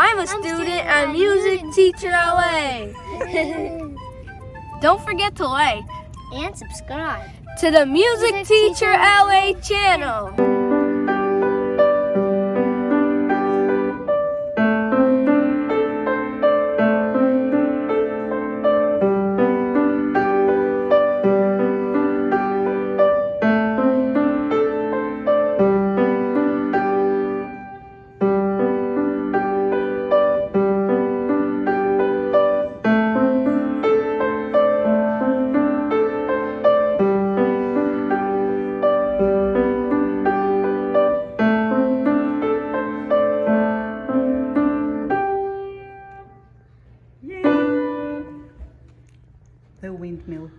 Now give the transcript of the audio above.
I'm a student at Music Teacher LA. Don't forget to like and subscribe to the Music Teacher LA channel. The windmill.